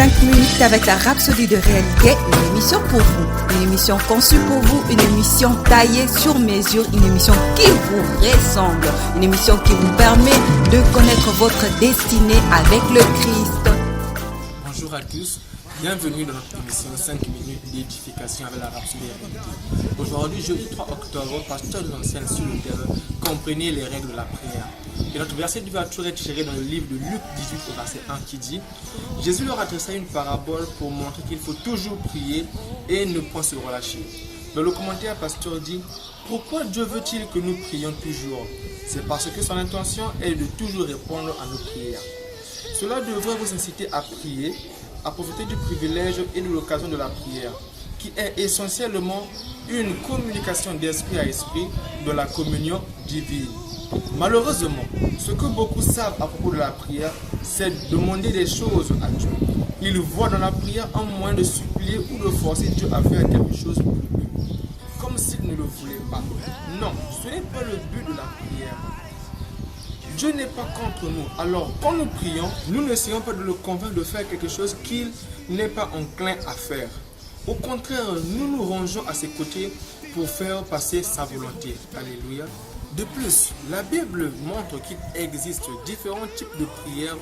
5 minutes avec la Rhapsodie de réalité, une émission pour vous, une émission conçue pour vous, une émission taillée sur mesure, une émission qui vous ressemble, une émission qui vous permet de connaître votre destinée avec le Christ. Bonjour à tous, bienvenue dans notre émission 5 minutes d'édification avec la Rhapsodie de réalité. Aujourd'hui, jeudi 3 octobre, pasteur nous enseigne sur le thème « Comprenez les règles de la prière ». Et notre verset d'ouverture est tiré dans le livre de Luc 18 au verset 1 qui dit « Jésus leur adressa une parabole pour montrer qu'il faut toujours prier et ne point se relâcher. » Dans le commentaire, pasteur dit « Pourquoi Dieu veut-il que nous prions toujours? C'est parce que son intention est de toujours répondre à nos prières. Cela devrait vous inciter à prier, à profiter du privilège et de l'occasion de la prière, qui est essentiellement une communication d'esprit à esprit de la communion divine. Malheureusement, ce que beaucoup savent à propos de la prière, c'est demander des choses à Dieu. Ils voient dans la prière un moyen de supplier ou de forcer Dieu à faire quelque chose pour eux, comme s'il ne le voulait pas. Non, ce n'est pas le but de la prière. Dieu n'est pas contre nous. Alors, quand nous prions, nous n'essayons pas de le convaincre de faire quelque chose qu'il n'est pas enclin à faire. Au contraire, nous nous rangeons à ses côtés pour faire passer sa volonté. Alléluia. De plus, la Bible montre qu'il existe différents types de prières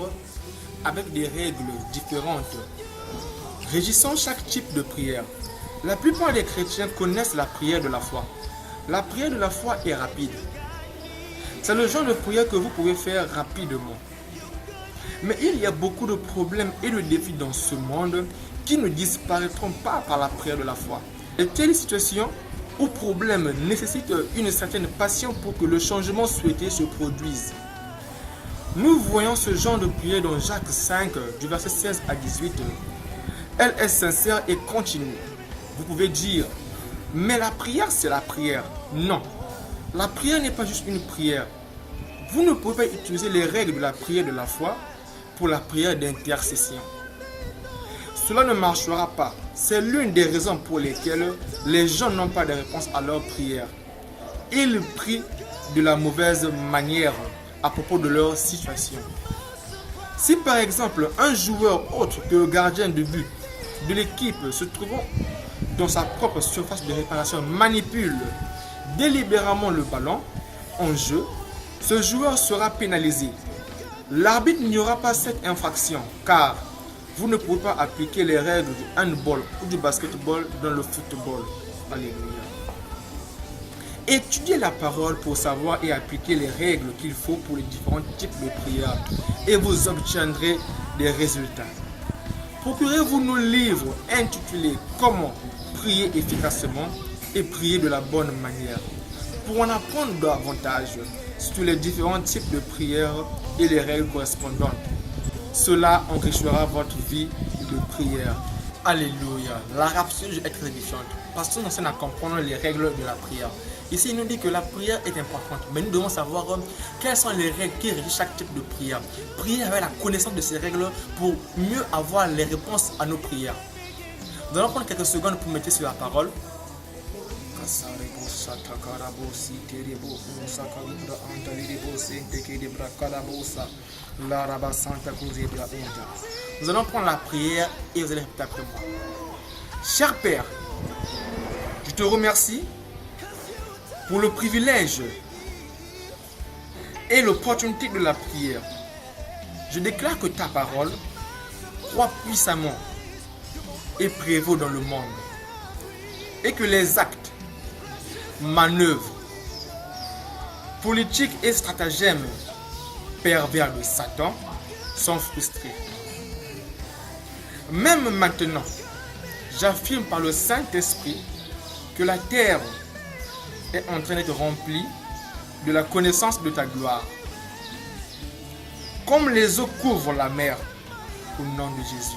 avec des règles différentes, régissant chaque type de prière. La plupart des chrétiens connaissent la prière de la foi. La prière de la foi est rapide. C'est le genre de prière que vous pouvez faire rapidement. Mais il y a beaucoup de problèmes et de défis dans ce monde qui ne disparaîtront pas par la prière de la foi. Et telle situation ou problème nécessite une certaine patience pour que le changement souhaité se produise. Nous voyons ce genre de prière dans Jacques 5, du verset 16 à 18. Elle est sincère et continue. Vous pouvez dire, mais la prière c'est la prière. Non, la prière n'est pas juste une prière. Vous ne pouvez pas utiliser les règles de la prière de la foi pour la prière d'intercession. Cela ne marchera pas. C'est l'une des raisons pour lesquelles les gens n'ont pas de réponse à leur prière. Ils prient de la mauvaise manière à propos de leur situation. Si par exemple un joueur autre que le gardien de but de l'équipe se trouvant dans sa propre surface de réparation manipule délibérément le ballon en jeu, ce joueur sera pénalisé. L'arbitre n'y aura pas cette infraction car vous ne pouvez pas appliquer les règles du handball ou du basketball dans le football. Alléluia. Étudiez la parole pour savoir et appliquer les règles qu'il faut pour les différents types de prières et vous obtiendrez des résultats. Procurez-vous nos livres intitulés Comment prier efficacement et prier de la bonne manière pour en apprendre davantage sur les différents types de prières et les règles correspondantes. Cela enrichira votre vie de prière. Alléluia. La Rhapsodie est très édifiante parce que nous enseigne à comprendre les règles de la prière. Ici, il nous dit que la prière est importante, mais nous devons savoir quelles sont les règles qui régissent chaque type de prière. Prier avec la connaissance de ces règles pour mieux avoir les réponses à nos prières. Nous allons prendre quelques secondes pour mettre sur la parole. Nous allons prendre la prière et vous allez répéter après moi. Cher Père, je te remercie pour le privilège et l'opportunité de la prière. Je déclare que ta parole croît puissamment et prévaut dans le monde et que les actes, manœuvres, politiques et stratagèmes pervers de Satan sont frustrés. Même maintenant, j'affirme par le Saint-Esprit que la terre est en train d'être remplie de la connaissance de ta gloire. Comme les eaux couvrent la mer, au nom de Jésus.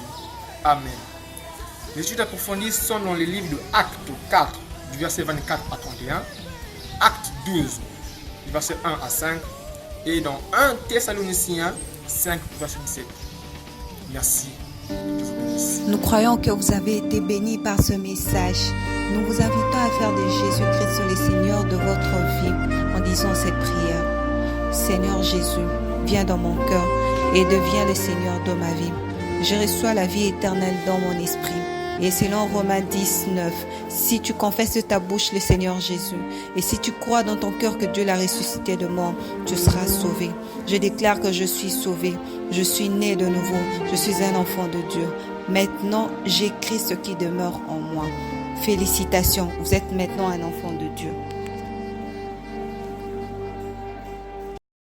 Amen. Les études approfondies sont dans les livres de Actes 4, du verset 24 à 31, Actes 12, du verset 1 à 5, et dans 1 Thessaloniciens 5, verset 17. Merci. Nous croyons que vous avez été bénis par ce message. Nous vous invitons à faire de Jésus-Christ le Seigneur de votre vie en disant cette prière. Seigneur Jésus, viens dans mon cœur et deviens le Seigneur de ma vie. je reçois la vie éternelle dans mon esprit. Et selon Romains 10, 9, si tu confesses de ta bouche le Seigneur Jésus, et si tu crois dans ton cœur que Dieu l'a ressuscité de mort, tu seras sauvé. Je déclare que je suis sauvé, je suis né de nouveau, je suis un enfant de Dieu. Maintenant, j'écris ce qui demeure en moi. Félicitations, vous êtes maintenant un enfant de Dieu.